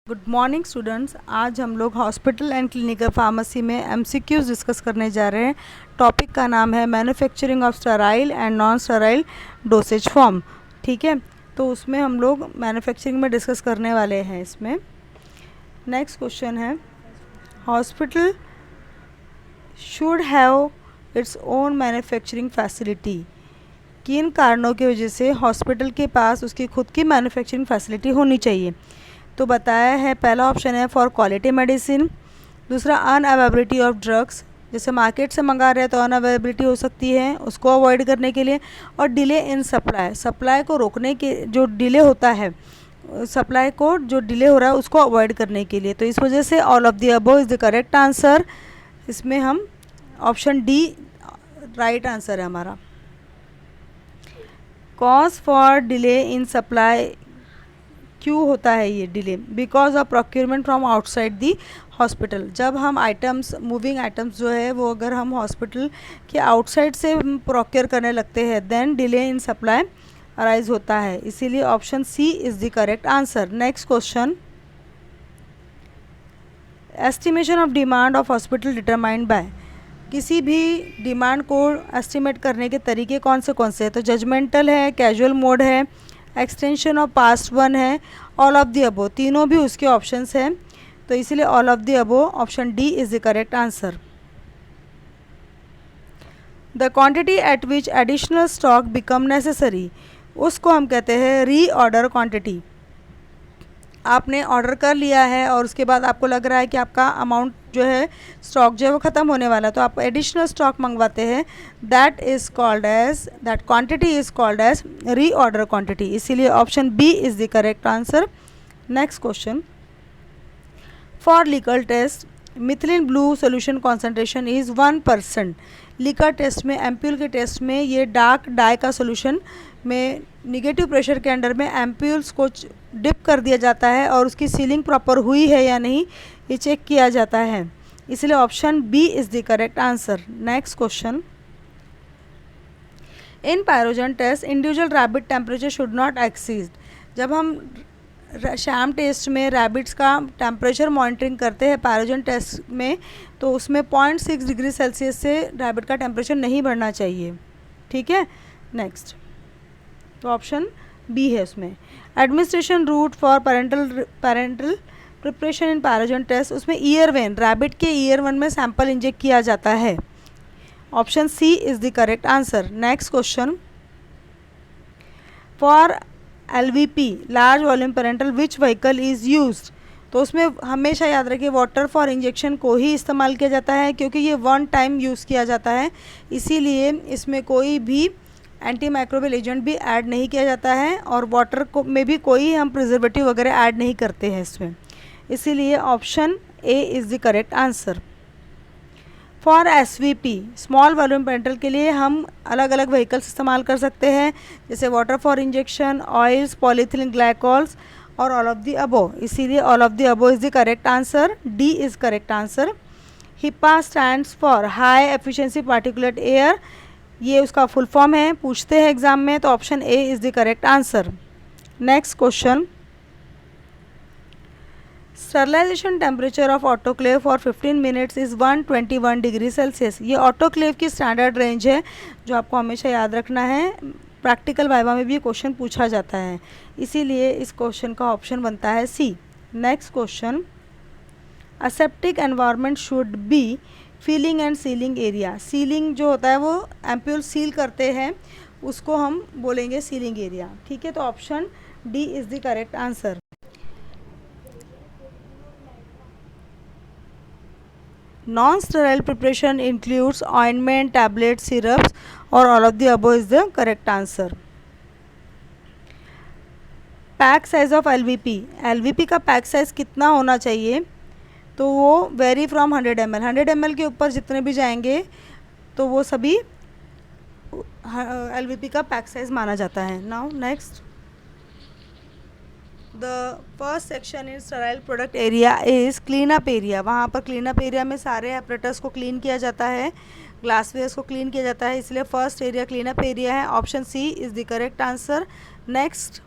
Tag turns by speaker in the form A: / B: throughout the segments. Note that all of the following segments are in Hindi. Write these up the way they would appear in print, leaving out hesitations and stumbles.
A: Good morning students. आज हम लोग हॉस्पिटल एंड क्लिनिकल फार्मेसी में एमसीक्यूज डिस्कस करने जा रहे हैं। टॉपिक का नाम है manufacturing of sterile and non sterile dosage form. ठीक है, तो उसमें हम लोग मैन्युफैक्चरिंग में डिस्कस करने वाले हैं। इसमें नेक्स्ट क्वेश्चन है, hospital should have its own manufacturing facility. किन कारणों की वजह से हॉस्पिटल के पास उसकी खुद की मैन्युफैक्चरिंग फैसिलिटी होनी चाहिए? तो बताया है, पहला ऑप्शन है फॉर क्वालिटी मेडिसिन, दूसरा अनअवेलेबिलिटी ऑफ ड्रग्स, जैसे मार्केट से मंगा रहे हैं तो अनअवेलेबिलिटी हो सकती है, उसको अवॉइड करने के लिए, और डिले इन सप्लाई, सप्लाई को रोकने के जो डिले होता है, सप्लाई को जो डिले हो रहा है उसको अवॉइड करने के लिए। तो इस वजह से all of the above is the correct answer. इसमें हम ऑप्शन डी राइट आंसर है हमारा। Cause for delay in supply, क्यों होता है ये delay? Because of procurement from outside the hospital. जब हम आइटम्स, मूविंग आइटम्स जो है वो अगर हम हॉस्पिटल के आउटसाइड से प्रोक्योर करने लगते हैं then delay in supply arise होता है, इसीलिए option C is the correct answer. Next question, estimation of demand of hospital determined by. किसी भी डिमांड को एस्टिमेट करने के तरीके कौन से हैं? तो जजमेंटल है, कैजुअल मोड है, एक्सटेंशन ऑफ पास्ट वन है, ऑल ऑफ द अबो, तीनों भी उसके ऑप्शंस हैं, तो इसलिए all of the above option D is the correct answer. The quantity eight which additional stock become necessary, उसको हम कहते हैं री ऑर्डर क्वांटिटी। आपने ऑर्डर कर लिया है और उसके बाद आपको लग रहा है कि आपका अमाउंट जो है, स्टॉक जो है वो ख़त्म होने वाला है, तो आप एडिशनल स्टॉक मंगवाते हैं, that quantity is called as reorder quantity, इसीलिए option B is the correct answer. Next question, for leaker test methylene blue solution concentration is 1%। Leaker test में, एम्प्यूल के टेस्ट में, ये डार्क डाई का सोल्यूशन में निगेटिव प्रेशर के अंडर में एम्प्यूल्स को डिप कर दिया जाता है और उसकी सीलिंग प्रॉपर हुई है या नहीं ये चेक किया जाता है, इसलिए option B is the correct answer. Next question, in pyrogen test individual rabbit temperature should not exceed. जब हम शैम टेस्ट में रैबिट्स का टेम्परेचर मॉनिटरिंग करते हैं पायरोजन टेस्ट में, तो उसमें 0.6 डिग्री सेल्सियस से रैबिट का टेम्परेचर नहीं बढ़ना चाहिए। ठीक है, नेक्स्ट, तो ऑप्शन बी है उसमें। Administration route for parenteral preparation in pyrogen test, उसमें ईयर वेन, रैबिट के ईयर वन में सैंपल इंजेक्ट किया जाता है, option C is the correct answer. Next question, for LVP large volume parenteral which vehicle is used, तो उसमें हमेशा याद रखिए वाटर फॉर इंजेक्शन को ही इस्तेमाल किया जाता है, क्योंकि ये वन टाइम यूज़ किया जाता है, इसीलिए इसमें कोई भी एंटी माइक्रोबियल एजेंट भी ऐड नहीं किया जाता है, और वाटर को में भी कोई हम प्रिजर्वेटिव वगैरह ऐड नहीं करते हैं इसमें, इसीलिए option A is the correct answer. For SVP small volume parental के लिए हम अलग अलग व्हीकल्स इस्तेमाल कर सकते हैं, जैसे water for injection, oils, polythene glycols और ऑल ऑफ द अबो, इसीलिए all of the above is the correct answer. D is correct answer. HEPA stands for high efficiency particulate air, ये उसका फुल फॉर्म है, पूछते हैं एग्जाम में, तो option A is the correct answer. Next question, sterilization temperature of autoclave for 15 minutes is 121 degree Celsius. ये ऑटोक्लेव की स्टैंडर्ड रेंज है जो आपको हमेशा याद रखना है, प्रैक्टिकल वाइवा में भी क्वेश्चन पूछा जाता है, इसीलिए इस क्वेश्चन का ऑप्शन बनता है C. Next question, aseptic environment should be filling and sealing area. Sealing जो होता है वो एम्प्यूल सील करते हैं, उसको हम बोलेंगे सीलिंग एरिया। ठीक है, तो option D is the correct answer. Non sterile preparation includes ointment, tablet, syrups और all of the above is the correct answer. Pack size of LVP का पैक साइज कितना होना चाहिए? तो वो वेरी फ्रॉम 100 ml, 100 ml के ऊपर जितने भी जाएंगे तो वो सभी LVP का पैक साइज माना जाता है। Now next, the first section in sterile product area is clean up area. वहाँ पर क्लीन अप एरिया में सारे एपरेटस को क्लीन किया जाता है, ग्लासवेयर्स को क्लीन किया जाता है, इसलिए first area clean up area है, option C is the correct answer. Next,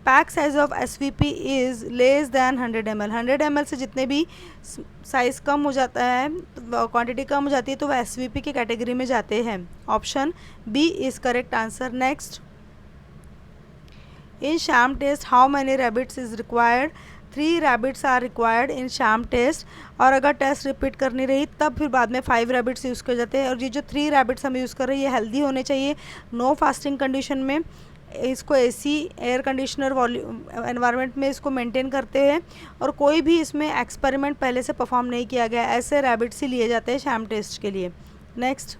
A: pack size of SVP is less than 100 ml। 100 ml से जितने भी साइज़ कम हो जाता है, क्वांटिटी कम हो जाती है, तो वह SVP की कैटेगरी में जाते हैं। Option B is correct answer. Next, in sham test how many rabbits is required? 3 rabbits are required in sham test. और अगर टेस्ट रिपीट करनी रही तब फिर बाद में 5 रैबिट्स यूज़ किए जाते हैं। और ये जो 3 रैबिट्स हम यूज़ कर रहे हैं ये हेल्दी होने चाहिए, नो फास्टिंग कंडीशन में। इसको AC एयर कंडीशनर एनवायरनमेंट में इसको मेंटेन करते हैं, और कोई भी इसमें एक्सपेरिमेंट पहले से परफॉर्म नहीं किया गया। ऐसे रैबिट्स ही लिए जाते हैं शाम टेस्ट के लिए। Next,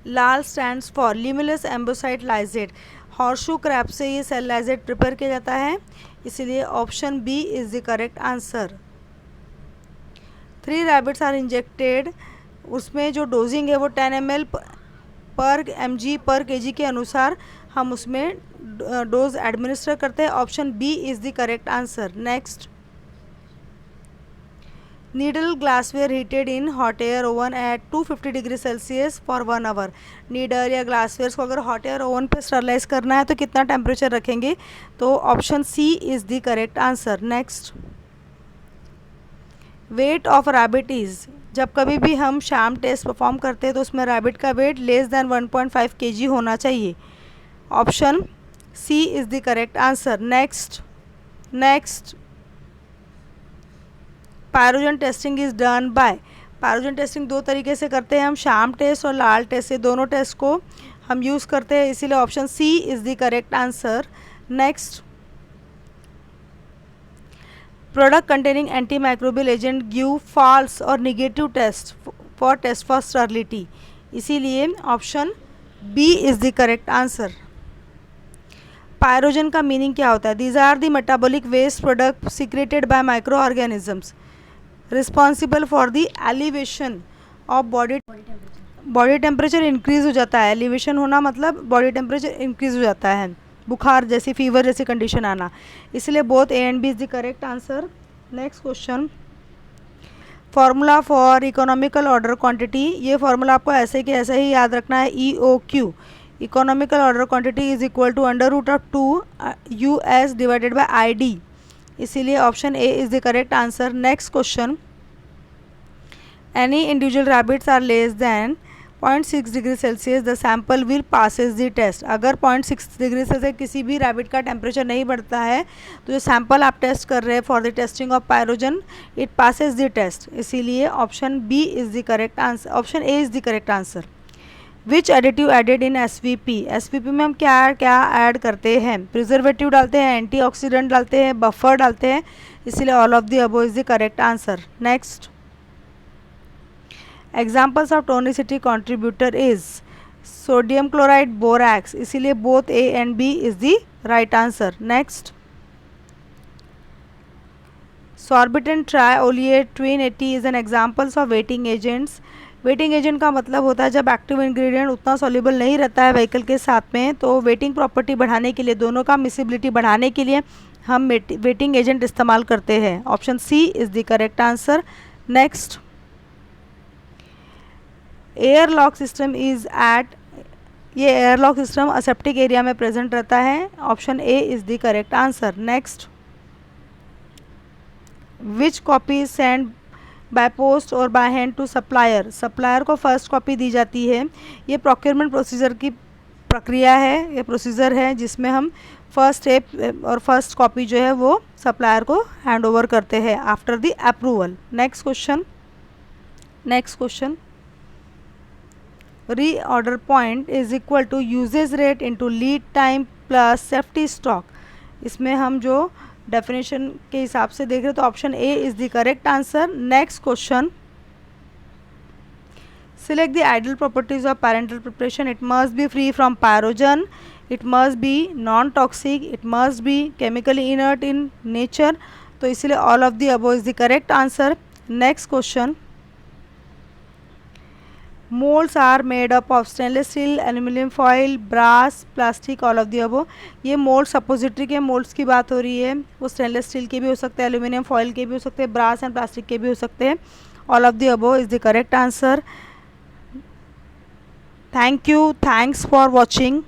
A: LAL stands for limulus amebocyte lysate. Horseshoe crab से ये सेल लाइजेट प्रिपेयर किया जाता है, इसीलिए option B is the correct answer. 3 rabbits are injected, उसमें जो डोजिंग है वो 10 ml पर mg पर kg के अनुसार हम उसमें डोज एडमिनिस्टर करते हैं। Option B is the correct answer. Next, needle glassware heated in hot air oven at 250 degree Celsius for 1 hour. Needle या ग्लासवेयर को अगर हॉट एयर ओवन पे स्टरलाइज करना है तो कितना टेम्परेचर रखेंगे? तो option C is the correct answer. Next, weight of rabbit is, जब कभी भी हम शाम टेस्ट परफॉर्म करते हैं तो उसमें रैबिट का वेट लेस दैन 1.5 kg होना चाहिए। Option C is the correct answer. Next, pyrogen testing is done by. Pyrogen testing 2 तरीके से करते हैं हम, शाम टेस्ट और लाल टेस्ट से, दोनों टेस्ट को हम यूज़ करते हैं, इसीलिए option C is the correct answer. Next, product containing antimicrobial agent give false और निगेटिव टेस्ट फॉर स्टरलिटी, इसीलिए option B is the correct answer. Pyrogen का मीनिंग क्या होता है? These are the metabolic waste product secreted by microorganisms responsible for the elevation of body temperature increase हो जाता है। एलिवेशन होना मतलब बॉडी टेम्परेचर इंक्रीज हो जाता है, बुखार जैसी, फीवर जैसी कंडीशन आना, इसलिए both A and B is the correct answer. Next question, formula for economical order quantity. ये फॉर्मूला आपको ऐसे कि ऐसे ही याद रखना है, EOQ, economical order quantity is equal to √2 US divided by ID, इसीलिए option A is the correct answer. Next question, any individual rabbits are less than 0.6 degree Celsius the sample will passes the test. अगर 0.6 डिग्री सेल्सियस किसी भी रैबिट का टेम्परेचर नहीं बढ़ता है तो जो सैम्पल आप टेस्ट कर रहे हैं for the testing of pyrogen, it passes the test, इसीलिए option B is the correct answer, option A is the correct answer. Which additive added in SVP में हम क्या क्या ऐड करते हैं? प्रिजर्वेटिव डालते हैं, एंटीऑक्सीडेंट डालते हैं, बफर डालते हैं, इसीलिए all of the above is the correct answer. Next, examples of tonicity contributor is sodium chloride, borax, इसीलिए both A and B is the right answer. Next, sorbitan trioleate tween 80 is an examples of wetting agents. Wetting agent का मतलब होता है जब एक्टिव इंग्रेडिएंट उतना सॉल्युबल नहीं रहता है व्हीकल के साथ में, तो वेटिंग प्रॉपर्टी बढ़ाने के लिए, दोनों का मिसिबिलिटी बढ़ाने के लिए हम वेटिंग एजेंट इस्तेमाल करते हैं। Option C is the correct answer. Next, air lock system is at, ये air lock system aseptic area में प्रेजेंट रहता है, option A is the correct answer. Next, which copy send by post और by hand to supplier. Supplier को फर्स्ट कॉपी दी जाती है, ये प्रोक्योरमेंट प्रोसीजर की प्रक्रिया है, ये प्रोसीजर है जिसमें हम फर्स्ट स्टेप और फर्स्ट कॉपी जो है वो सप्लायर को हैंड ओवर करते हैं after the approval. Next question, reorder point is equal to usage rate into lead time plus safety stock. इसमें हम जो डेफिनेशन के हिसाब से देख रहे हैं तो option A is the correct answer. Next question, select the ideal properties of parenteral preparation. It must be free from pyrogen, it must be non toxic, it must be chemically inert in nature, तो इसलिए all of the above is the correct answer. Next question, moulds are made up of stainless steel, aluminium foil, brass, plastic, all of the above. ये मोल्ड सपोजिटरी के मोल्ड्स की बात हो रही है, वो स्टेनलेस स्टील के भी हो सकते हैं, एल्यूमिनियम फॉइल के भी हो सकते हैं, ब्रास एंड प्लास्टिक के भी हो सकते हैं, all of the above is the correct answer. Thank you, thanks for watching.